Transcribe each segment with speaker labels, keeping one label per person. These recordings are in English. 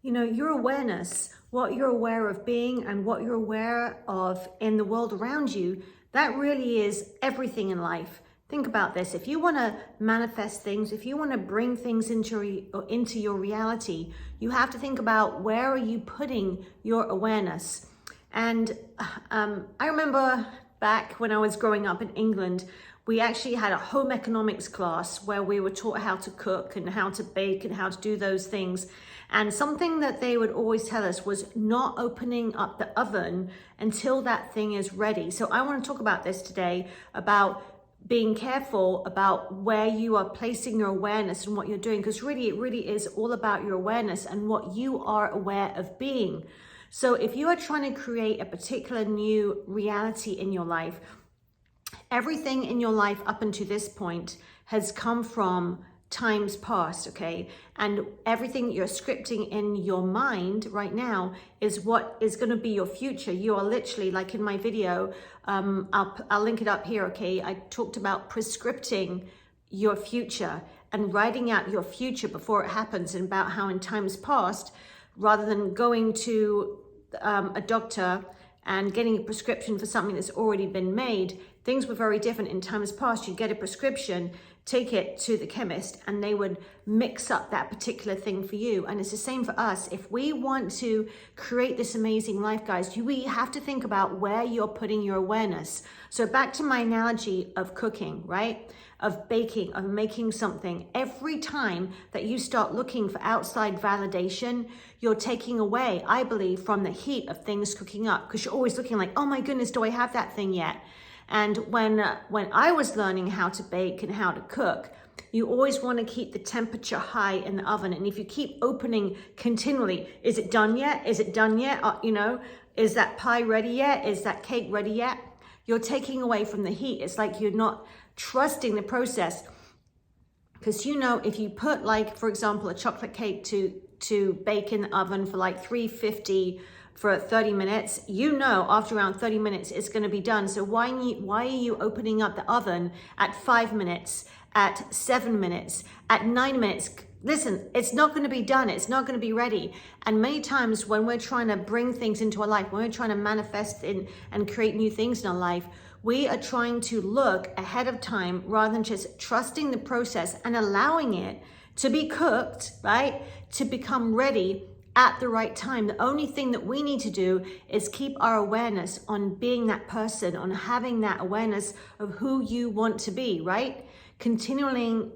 Speaker 1: You know, your awareness, what you're aware of being and what you're aware of in the world around you, that really is everything in life. Think about this. If you want to manifest things, if you want to bring things into your reality, you have to think about where are you putting your awareness. And I remember back when I was growing up in England, we actually had a home economics class where we were taught how to cook and how to bake and how to do those things. And something that they would always tell us was not opening up the oven until that thing is ready. So I want to talk about this today, about being careful about where you are placing your awareness and what you're doing, because really it really is all about your awareness and what you are aware of being. So if you are trying to create a particular new reality in your life, everything in your life up until this point has come from times past, okay? And everything that you're scripting in your mind right now is what is going to be your future. You are literally, like in my video, I'll link it up here, okay? I talked about prescripting your future and writing out your future before it happens, and about how in times past, rather than going to a doctor and getting a prescription for something that's already been made, things were very different in times past. You'd get a prescription, take it to the chemist, and they would mix up that particular thing for you. And it's the same for us. If we want to create this amazing life, guys, we have to think about where you're putting your awareness. So back to my analogy of cooking, right? Of baking, of making something. Every time that you start looking for outside validation, you're taking away, I believe, from the heat of things cooking up, because you're always looking like, oh my goodness, do I have that thing yet? And when I was learning how to bake and how to cook, you always want to keep the temperature high in the oven. And if you keep opening continually, is it done yet? Is it done yet? Is that pie ready yet? Is that cake ready yet? You're taking away from the heat. It's like you're not trusting the process. Because if you put, like, for example, a chocolate cake to bake in the oven for like 350 for 30 minutes, after around 30 minutes it's going to be done. So why are you opening up the oven at 5 minutes, at 7 minutes, at 9 minutes? Listen, it's not going to be done. It's not going to be ready. And many times when we're trying to bring things into our life, when we're trying to manifest in and create new things in our life, we are trying to look ahead of time rather than just trusting the process and allowing it to be cooked, right? To become ready at the right time. The only thing that we need to do is keep our awareness on being that person, on having that awareness of who you want to be, right? Continuingly,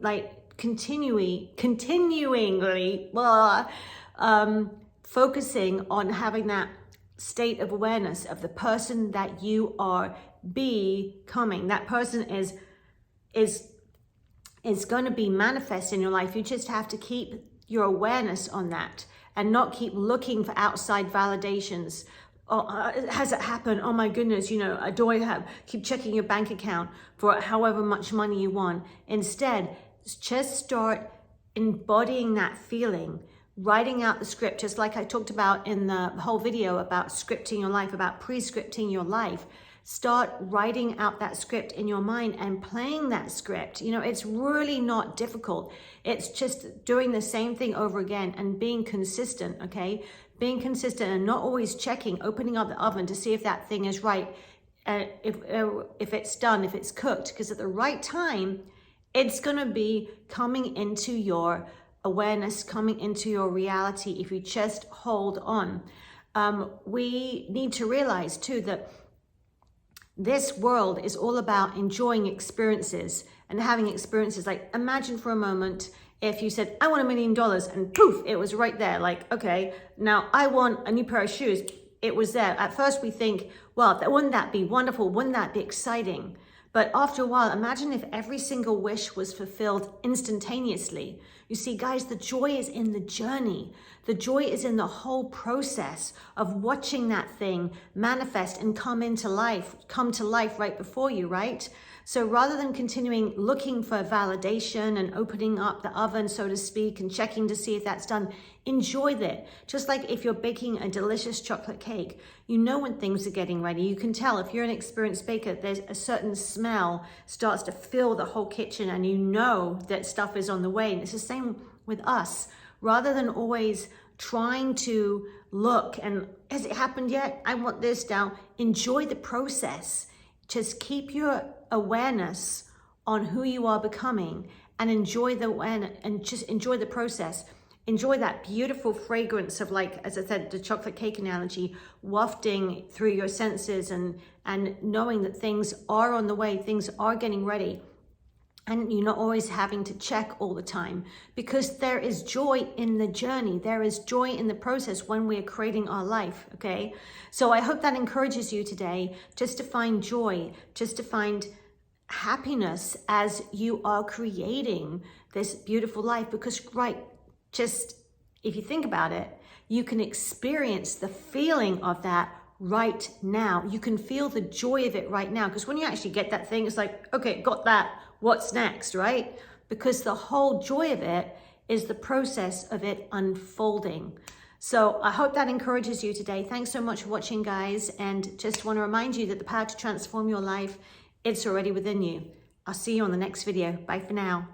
Speaker 1: focusing on having that state of awareness of the person that you are becoming. That person is going to be manifest in your life. You just have to keep your awareness on that and not keep looking for outside validations. Has it happened? Oh my goodness, do I have? Keep checking your bank account for however much money you want. Instead, just start embodying that feeling, writing out the script, just like I talked about in the whole video about scripting your life, about pre-scripting your life. Start writing out that script in your mind and playing that script. It's really not difficult. It's just doing the same thing over again and being consistent, okay? Being consistent and not always opening up the oven to see if that thing is right, if it's done, if it's cooked, because at the right time, it's gonna be coming into your awareness, coming into your reality if you just hold on. We need to realize too that this world is all about enjoying experiences and having experiences. Like, imagine for a moment if you said, I want $1 million, and poof, it was right there. Like, okay, now I want a new pair of shoes. It was there. At first we think, well, wouldn't that be wonderful? Wouldn't that be exciting? But after a while, imagine if every single wish was fulfilled instantaneously. You see, guys, the joy is in the journey. The joy is in the whole process of watching that thing manifest and come to life right before you, right? So rather than continuing looking for validation and opening up the oven, so to speak, and checking to see if that's done, enjoy that. Just like if you're baking a delicious chocolate cake, when things are getting ready. You can tell if you're an experienced baker, there's a certain smell starts to fill the whole kitchen, and that stuff is on the way. And it's the same with us. Rather than always trying to look and has it happened yet? I want this now. Enjoy the process. Just keep your awareness on who you are becoming and enjoy the awareness and just enjoy the process. Enjoy that beautiful fragrance of, like, as I said, the chocolate cake analogy, wafting through your senses and knowing that things are on the way, things are getting ready. And you're not always having to check all the time, because there is joy in the journey. There is joy in the process when we are creating our life, okay? So I hope that encourages you today just to find joy, just to find happiness as you are creating this beautiful life. Because, right, just if you think about it, you can experience the feeling of that right now. You can feel the joy of it right now. Because when you actually get that thing, it's like, okay, got that. What's next, right? Because the whole joy of it is the process of it unfolding. So I hope that encourages you today. Thanks so much for watching, guys. And just want to remind you that the power to transform your life, it's already within you. I'll see you on the next video. Bye for now.